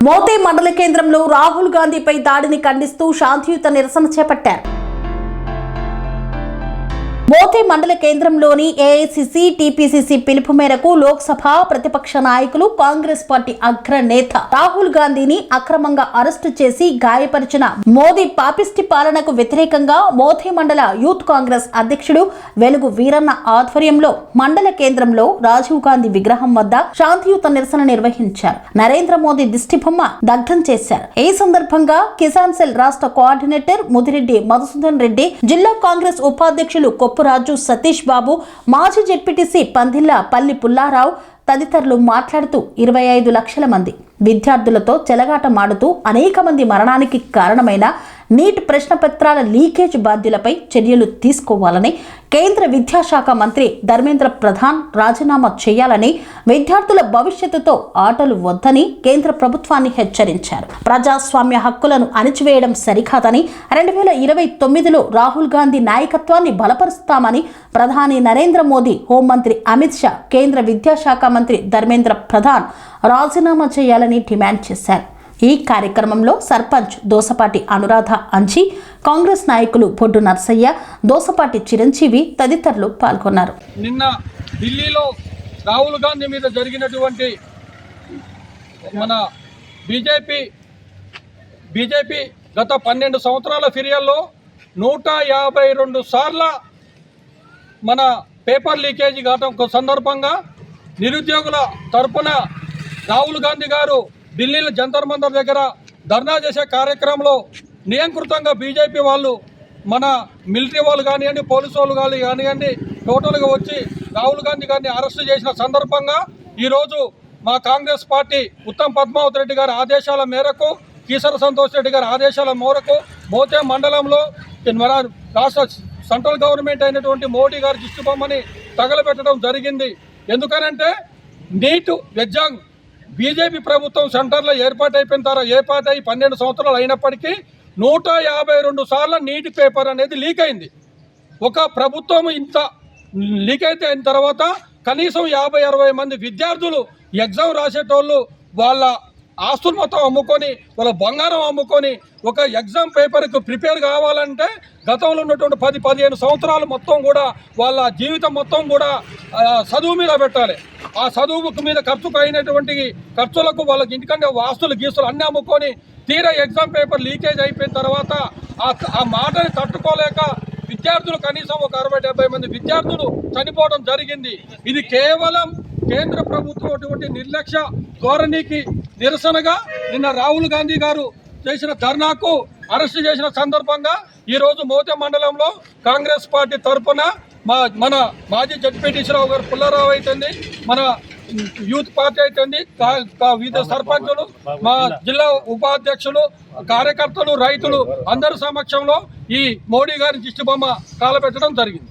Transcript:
మోతే మండల కేంద్రంలో రాహుల్ గాంధీపై దాడిని ఖండిస్తూ శాంతియుత నిరసన చేపట్టారు. మోతే మండల కేంద్రంలోని ఏఐసిసి టీపీసీసీ పిలుపు మేరకు లోక్సభ ప్రతిపక్ష నాయకులు కాంగ్రెస్ పార్టీ అగ్రనేత రాహుల్ గాంధీని అక్రమంగా అరెస్టు చేసి గాయపరిచిన మోదీ పాపిస్టి పాలనకు వ్యతిరేకంగా మోతే మండల యూత్ కాంగ్రెస్ అధ్యక్షుడు వెలుగు వీరన్న ఆధ్వర్యంలో మండల కేంద్రంలో రాజీవ్ గాంధీ విగ్రహం వద్ద శాంతియుత నిరసన నిర్వహించారు. నరేంద్ర మోదీ దిష్టిబొమ్మ దగ్ధం చేశారు. ఈ సందర్భంగా కిసాన్ సెల్ రాష్ట్ర కోఆర్డినేటర్ ముదిరెడ్డి మధుసూదన్ రెడ్డి, జిల్లా కాంగ్రెస్ ఉపాధ్యక్షులు రాజు సతీష్ బాబు, మాజీ జెడ్పీటీసీ పందిళ్ల పల్లి పుల్లారావు తదితరులు మాట్లాడుతూ 25 లక్షల మంది విద్యార్థులతో చెలగాటమాడుతూ అనేక మంది మరణానికి కారణమైన నీట్ ప్రశ్నపత్రాల లీకేజ్ బాధ్యులపై చర్యలు తీసుకోవాలని, కేంద్ర విద్యాశాఖ మంత్రి ధర్మేంద్ర ప్రధాన్ రాజీనామా చేయాలని, విద్యార్థుల భవిష్యత్తుతో ఆటలు వద్దని కేంద్ర ప్రభుత్వాన్ని హెచ్చరించారు. ప్రజాస్వామ్య హక్కులను అణిచివేయడం సరికాదని, 2029లో రాహుల్ గాంధీ నాయకత్వాన్ని బలపరుస్తామని ప్రధాని నరేంద్ర మోదీ, హోంమంత్రి అమిత్ షా, కేంద్ర విద్యాశాఖ మంత్రి ధర్మేంద్ర ప్రధాన్ రాజీనామా చేయాలని డిమాండ్ చేశారు. ఈ కార్యక్రమంలో సర్పంచ్ దోసపాటి అనురాధ అంచి, కాంగ్రెస్ నాయకులు బొడ్డు నర్సయ్య, దోసపాటి చిరంజీవి తదితరులు పాల్గొన్నారు. నిన్న ఢిల్లీలో రాహుల్ గాంధీ మీద జరిగినటువంటి మన బీజేపీ గత 12 సంవత్సరాల ఫిర్యాదులో 152 సార్ల మన పేపర్ లీకేజీ ఘటన సందర్భంగా నిరుద్యోగుల తరపున రాహుల్ గాంధీ గారు ఢిల్లీలో జంతర్ మంతర్ దగ్గర ధర్నా చేసే కార్యక్రమంలో నియంకృతంగా బీజేపీ వాళ్ళు, మన మిలిటరీ వాళ్ళు కానివ్వండి, పోలీసు వాళ్ళు కానివ్వండి, టోటల్గా వచ్చి రాహుల్ గాంధీ గారిని అరెస్టు చేసిన సందర్భంగా ఈరోజు మా కాంగ్రెస్ పార్టీ ఉత్తమ్ పద్మావతి రెడ్డి గారి ఆదేశాల మేరకు, కీసర సంతోష్ రెడ్డి గారి ఆదేశాల మేరకు మోతే మండలంలో మన రాష్ట్ర సెంట్రల్ గవర్నమెంట్ అయినటువంటి మోడీ గారి దిష్టిబొమ్మని తగలబెట్టడం జరిగింది. ఎందుకనంటే నీట్ ఎగ్జామ్ బీజేపీ ప్రభుత్వం సెంటర్లో ఏర్పాటై 12 సంవత్సరాలు అయినప్పటికీ 152 సార్లు నీటి పేపర్ అనేది లీక్ అయింది. ఒక ప్రభుత్వం ఇంత లీక్ అయిన తర్వాత కనీసం 50-60 మంది విద్యార్థులు ఎగ్జామ్ రాసేటోళ్ళు వాళ్ళ ఆస్తులు మొత్తం అమ్ముకొని, వాళ్ళ బంగారం అమ్ముకొని ఒక ఎగ్జామ్ పేపర్కి ప్రిపేర్ కావాలంటే గతంలో ఉన్నటువంటి 10-15 సంవత్సరాలు మొత్తం కూడా వాళ్ళ జీవితం మొత్తం కూడా చదువు మీద పెట్టాలి. ఆ చదువుకు మీద అయినటువంటి ఖర్చులకు వాళ్ళకి ఇంటికంటే ఆస్తులు గీస్తులు అన్నీ అమ్ముకొని తీరా ఎగ్జామ్ పేపర్ లీకేజ్ అయిపోయిన తర్వాత ఆ మాటని తట్టుకోలేక విద్యార్థులు కనీసం ఒక 60-70 మంది విద్యార్థులు చనిపోవడం జరిగింది. ఇది కేవలం కేంద్ర ప్రభుత్వం అటువంటి నిర్లక్ష్య ధోరణికి నిరసనగా నిన్న రాహుల్ గాంధీ గారు చేసిన ధర్నాకు అరెస్టు చేసిన సందర్భంగా ఈరోజు మోతే మండలంలో కాంగ్రెస్ పార్టీ తరఫున మన మాజీ జడ్పీటీసీ రావు గారు పుల్లారావు అయితేంది, మన యూత్ పార్టీ అయితేంది, వివిధ సర్పంచులు, మా జిల్లా ఉపాధ్యక్షులు, కార్యకర్తలు, రైతులు అందరి సమక్షంలో ఈ మోడీ గారి దిష్టిబొమ్మ కాలపెట్టడం జరిగింది.